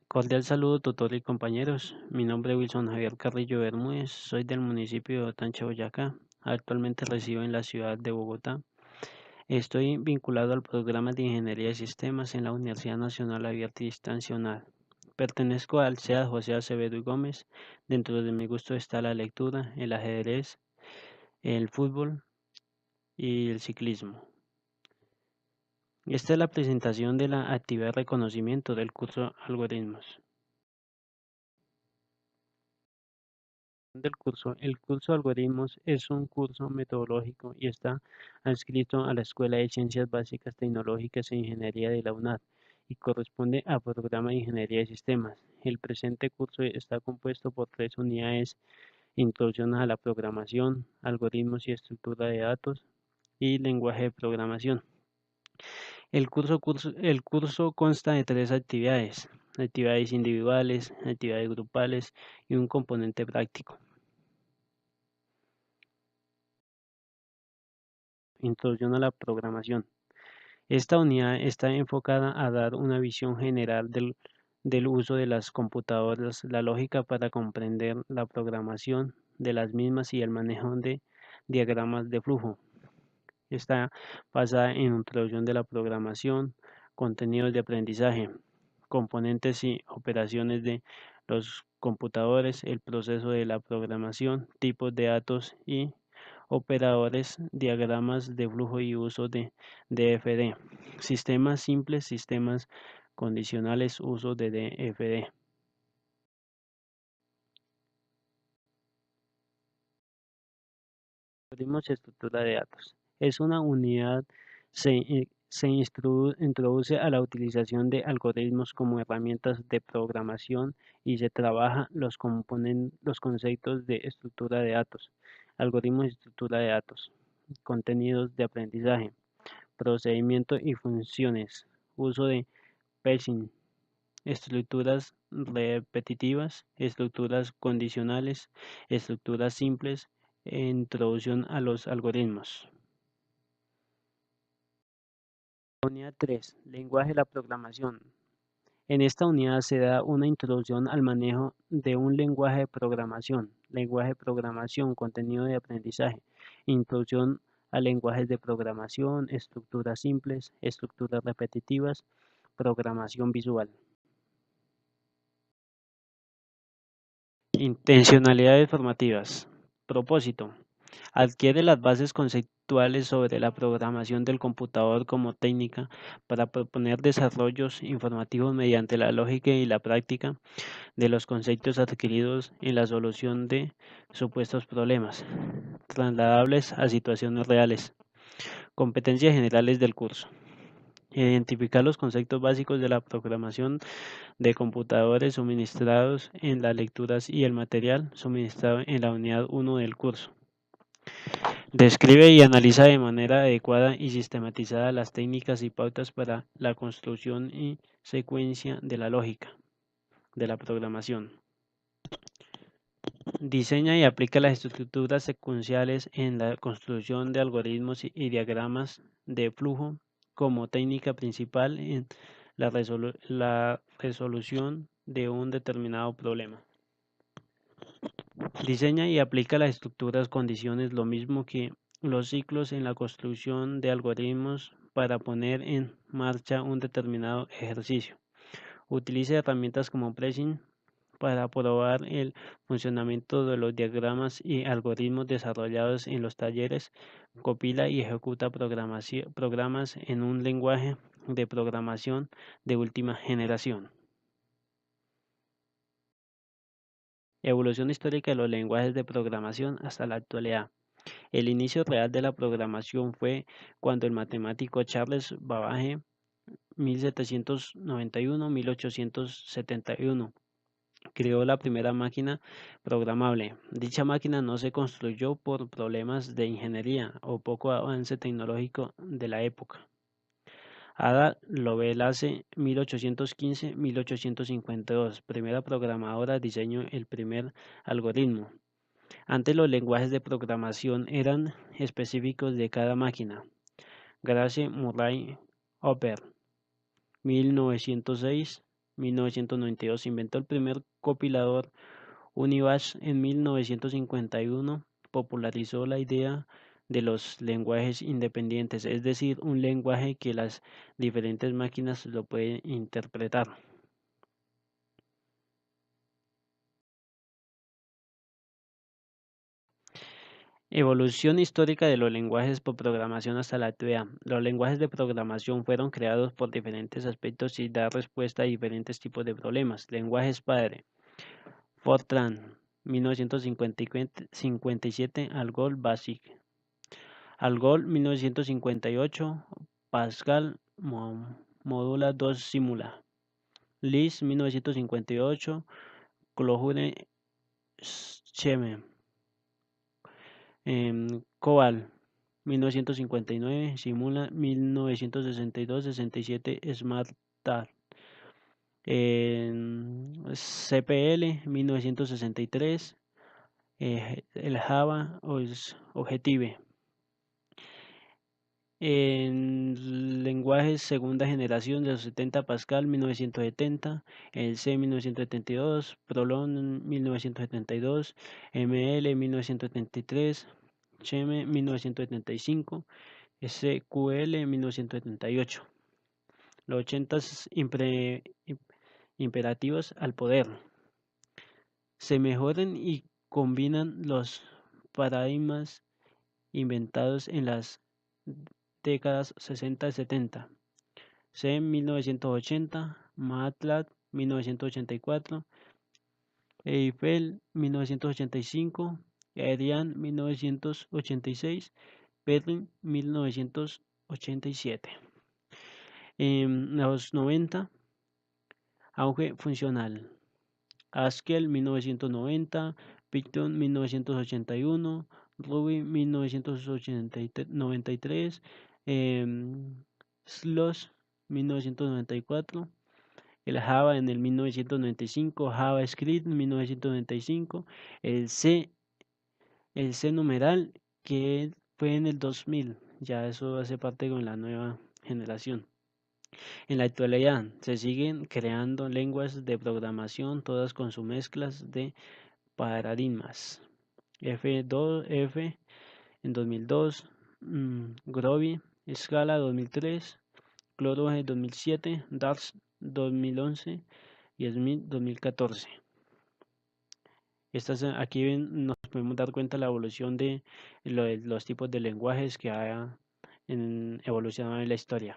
Cordial saludo, tutor y compañeros. Mi nombre es Wilson Javier Carrillo Bermúdez, soy del municipio de Otancha, Boyacá. Actualmente resido en la ciudad de Bogotá. Estoy vinculado al programa de Ingeniería de Sistemas en la Universidad Nacional Abierta y Distancional. Pertenezco al CEA José Acevedo y Gómez. Dentro de mi gusto está la lectura, el ajedrez, el fútbol y el ciclismo. Esta es la presentación de la actividad de reconocimiento del curso Algoritmos. El curso Algoritmos es un curso metodológico y está adscrito a la Escuela de Ciencias Básicas Tecnológicas e Ingeniería de la UNAD y corresponde al programa de Ingeniería de Sistemas. El presente curso está compuesto por 3 unidades: Introducción a la programación, algoritmos y estructura de datos y lenguaje de programación. El curso consta de 3 actividades: actividades individuales, actividades grupales y un componente práctico. Introducción a la programación. Esta unidad está enfocada a dar una visión general del uso de las computadoras, la lógica para comprender la programación de las mismas y el manejo de diagramas de flujo. Está basada en introducción de la programación, contenidos de aprendizaje, componentes y operaciones de los computadores, el proceso de la programación, tipos de datos y operadores, diagramas de flujo y uso de DFD, sistemas simples, sistemas condicionales, uso de DFD. Algoritmos y estructura de datos. Es una unidad, se introduce a la utilización de algoritmos como herramientas de programación y se trabaja los conceptos de estructura de datos, algoritmos y estructura de datos, contenidos de aprendizaje, procedimiento y funciones, uso de paging, estructuras repetitivas, estructuras condicionales, estructuras simples e introducción a los algoritmos. Unidad 3. Lenguaje de la programación. En esta unidad se da una introducción al manejo de un lenguaje de programación, contenido de aprendizaje, introducción a lenguajes de programación, estructuras simples, estructuras repetitivas, programación visual. Intencionalidades formativas. Propósito. Adquiere las bases conceptuales sobre la programación del computador como técnica para proponer desarrollos informativos mediante la lógica y la práctica de los conceptos adquiridos en la solución de supuestos problemas, trasladables a situaciones reales. Competencias generales del curso. Identificar los conceptos básicos de la programación de computadores suministrados en las lecturas y el material suministrado en la unidad 1 del curso. Describe y analiza de manera adecuada y sistematizada las técnicas y pautas para la construcción y secuencia de la lógica de la programación. Diseña y aplica las estructuras secuenciales en la construcción de algoritmos y diagramas de flujo como técnica principal en la resolución de un determinado problema. Diseña y aplica las estructuras condiciones, lo mismo que los ciclos en la construcción de algoritmos para poner en marcha un determinado ejercicio. Utiliza herramientas como Pressing para probar el funcionamiento de los diagramas y algoritmos desarrollados en los talleres. Compila y ejecuta programas en un lenguaje de programación de última generación. Evolución histórica de los lenguajes de programación hasta la actualidad. El inicio real de la programación fue cuando el matemático Charles Babbage, 1791-1871, creó la primera máquina programable. Dicha máquina no se construyó por problemas de ingeniería o poco avance tecnológico de la época. Ada Lovelace, 1815-1852, primera programadora, diseñó el primer algoritmo. Antes los lenguajes de programación eran específicos de cada máquina. Grace Murray Hopper, 1906, 1992. Inventó el primer compilador Univac en 1951. Popularizó la idea de los lenguajes independientes, es decir, un lenguaje que las diferentes máquinas lo pueden interpretar. Evolución histórica de los lenguajes por programación hasta la actualidad. Los lenguajes de programación fueron creados por diferentes aspectos y dar respuesta a diferentes tipos de problemas. Lenguajes padre. Fortran, 1957, Algol Basic. Algol, 1958, Pascal, Modula 2 Simula. Lisp, 1958, Clojure, Scheme. Cobal, 1959, Simula 1962-67, SmartTAR. CPL 1963, el Java Objective. En lenguajes segunda generación de los 70, Pascal 1970, el C 1972, Prolon 1972, ML 1973, Cheme 1975, SQL 1978. Los 80 imperativos al poder. Se mejoran y combinan los paradigmas inventados en las décadas 60 y 70. C 1980, MATLAB 1984, Eiffel 1985, Ariane 1986, Perrin 1987. En los 90, auge funcional. Haskell 1990, Python 1981, Ruby 1993, Sloss 1994, el Java en el 1995, JavaScript 1995, el C numeral que fue en el 2000, ya eso hace parte con la nueva generación. En la actualidad se siguen creando lenguas de programación, todas con sus mezclas de paradigmas. F en 2002, Groovy, Scala 2003, CloudWatch 2007, Dart 2011 y Smith 2014. Aquí nos podemos dar cuenta de la evolución de los tipos de lenguajes que ha evolucionado en la historia.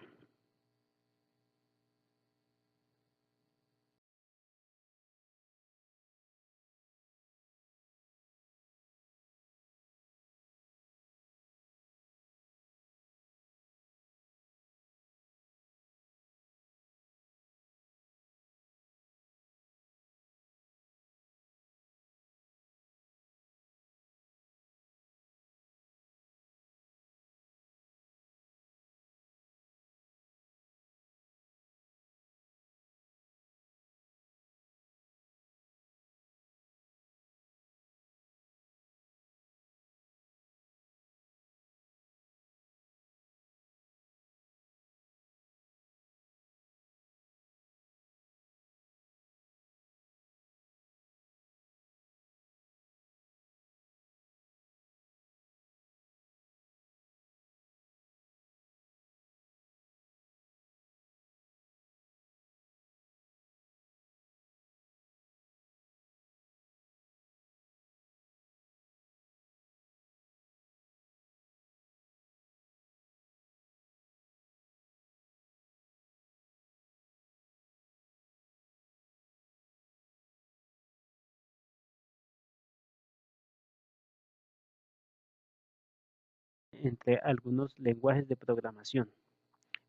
Entre algunos lenguajes de programación.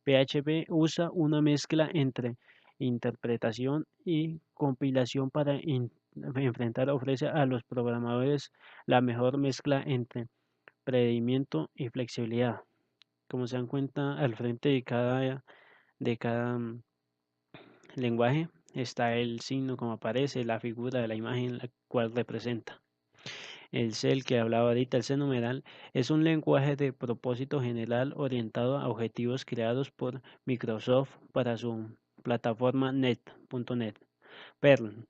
PHP usa una mezcla entre interpretación y compilación para ofrece a los programadores la mejor mezcla entre predicamiento y flexibilidad. Como se dan cuenta, al frente de cada lenguaje está el signo como aparece, la figura de la imagen la cual representa. El C, el que hablaba ahorita, el C numeral, es un lenguaje de propósito general orientado a objetivos creados por Microsoft para su plataforma net.net. Perl.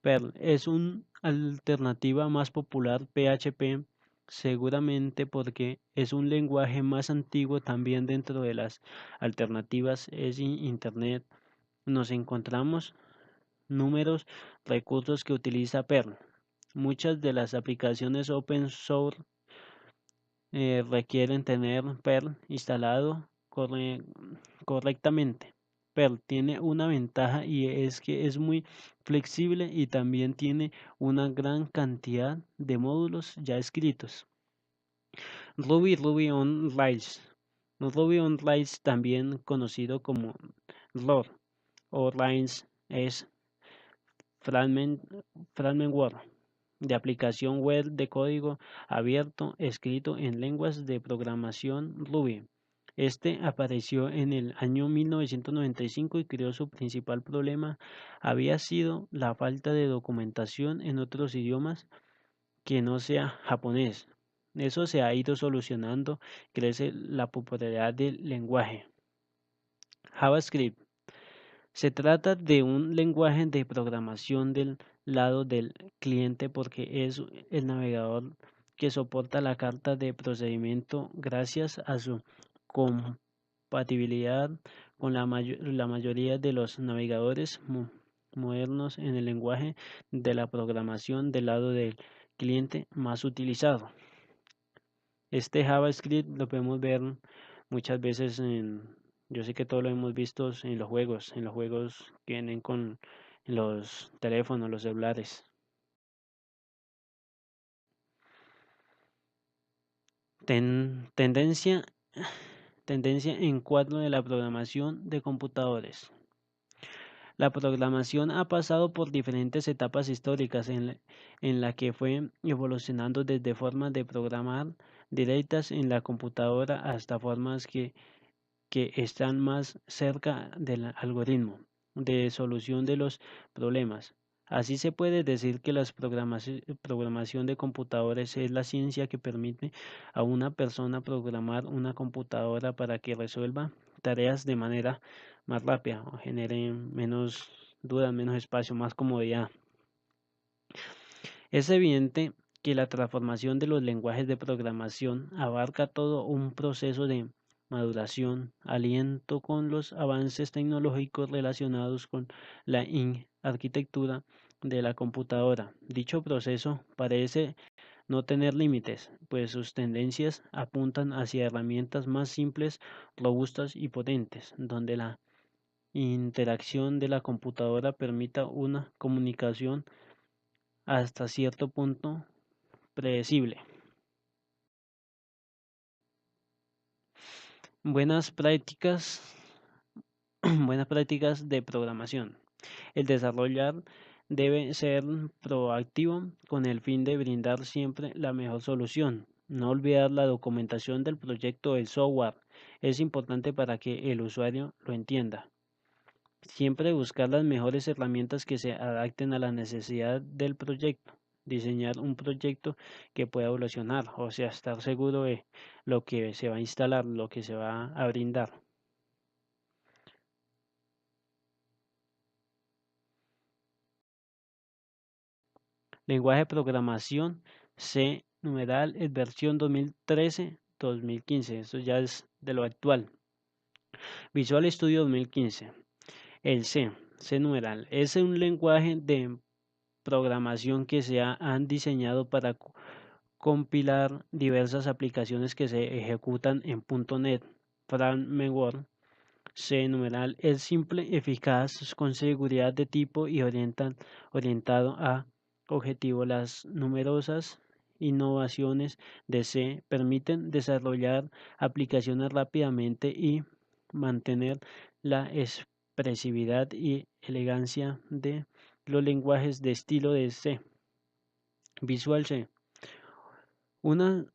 Perl es una alternativa más popular PHP, seguramente porque es un lenguaje más antiguo. También dentro de las alternativas es Internet. Nos encontramos números recursos que utiliza Perl. Muchas de las aplicaciones open source requieren tener Perl instalado correctamente. Perl tiene una ventaja y es que es muy flexible y también tiene una gran cantidad de módulos ya escritos. Ruby on Rails. Ruby on Rails, también conocido como ROR o Rails, es framework de aplicación web de código abierto escrito en lenguas de programación Ruby. Este apareció en el año 1995 y creó su principal problema había sido la falta de documentación en otros idiomas que no sea japonés. Eso se ha ido solucionando, crece la popularidad del lenguaje. JavaScript. Se trata de un lenguaje de programación del lado del cliente porque es el navegador que soporta la carta de procedimiento gracias a su compatibilidad con la mayoría de los navegadores modernos en el lenguaje de la programación del lado del cliente más utilizado. Este JavaScript lo podemos ver muchas veces yo sé que todos lo hemos visto en los juegos que vienen con los teléfonos, los celulares. Tendencia en cuadro de la programación de computadores. La programación ha pasado por diferentes etapas históricas en la que fue evolucionando desde formas de programar directas en la computadora hasta formas que están más cerca del algoritmo de solución de los problemas. Así se puede decir que la programación de computadores es la ciencia que permite a una persona programar una computadora para que resuelva tareas de manera más rápida o genere menos dudas, menos espacio, más comodidad. Es evidente que la transformación de los lenguajes de programación abarca todo un proceso de maduración, aliento con los avances tecnológicos relacionados con la arquitectura de la computadora. Dicho proceso parece no tener límites, pues sus tendencias apuntan hacia herramientas más simples, robustas y potentes, donde la interacción de la computadora permita una comunicación hasta cierto punto predecible. Buenas prácticas, buenas prácticas de programación. El desarrollar debe ser proactivo con el fin de brindar siempre la mejor solución. No olvidar la documentación del proyecto del software. Es importante para que el usuario lo entienda. Siempre buscar las mejores herramientas que se adapten a la necesidad del proyecto. Diseñar un proyecto que pueda evolucionar, o sea, estar seguro de lo que se va a instalar, lo que se va a brindar. Lenguaje de programación C numeral es versión 2013-2015. Esto ya es de lo actual. Visual Studio 2015. El C numeral es un lenguaje de programación que se han diseñado para compilar diversas aplicaciones que se ejecutan en .NET Framework. C numeral es simple, eficaz, con seguridad de tipo y orientado a objetivo. Las numerosas innovaciones de C permiten desarrollar aplicaciones rápidamente y mantener la expresividad y elegancia de los lenguajes de estilo de C. Visual C. Una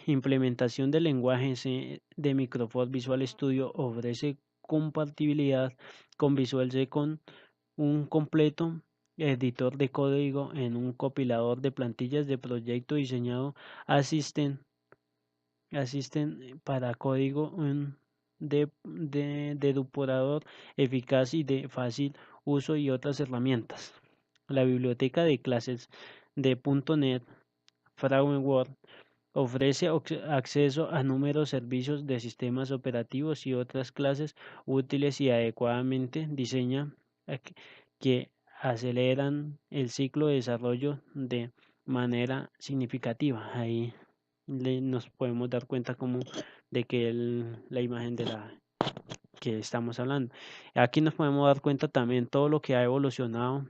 implementación del lenguaje C de Microsoft Visual Studio ofrece compatibilidad con Visual C con un completo editor de código en un compilador de plantillas de proyecto diseñado asisten para código de depurador eficaz y de fácil uso y otras herramientas. La biblioteca de clases de .NET Framework ofrece acceso a números servicios de sistemas operativos y otras clases útiles y adecuadamente diseña que aceleran el ciclo de desarrollo de manera significativa. Ahí nos podemos dar cuenta como de que la imagen de la que estamos hablando. Aquí nos podemos dar cuenta también todo lo que ha evolucionado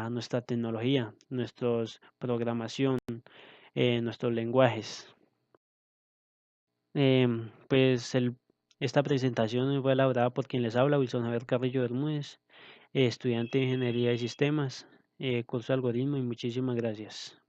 nuestra tecnología, nuestros programación, nuestros lenguajes. Pues esta presentación fue elaborada por quien les habla, Wilson Javier Carrillo Bermúdez, estudiante de Ingeniería de Sistemas, curso de Algoritmo, y muchísimas gracias.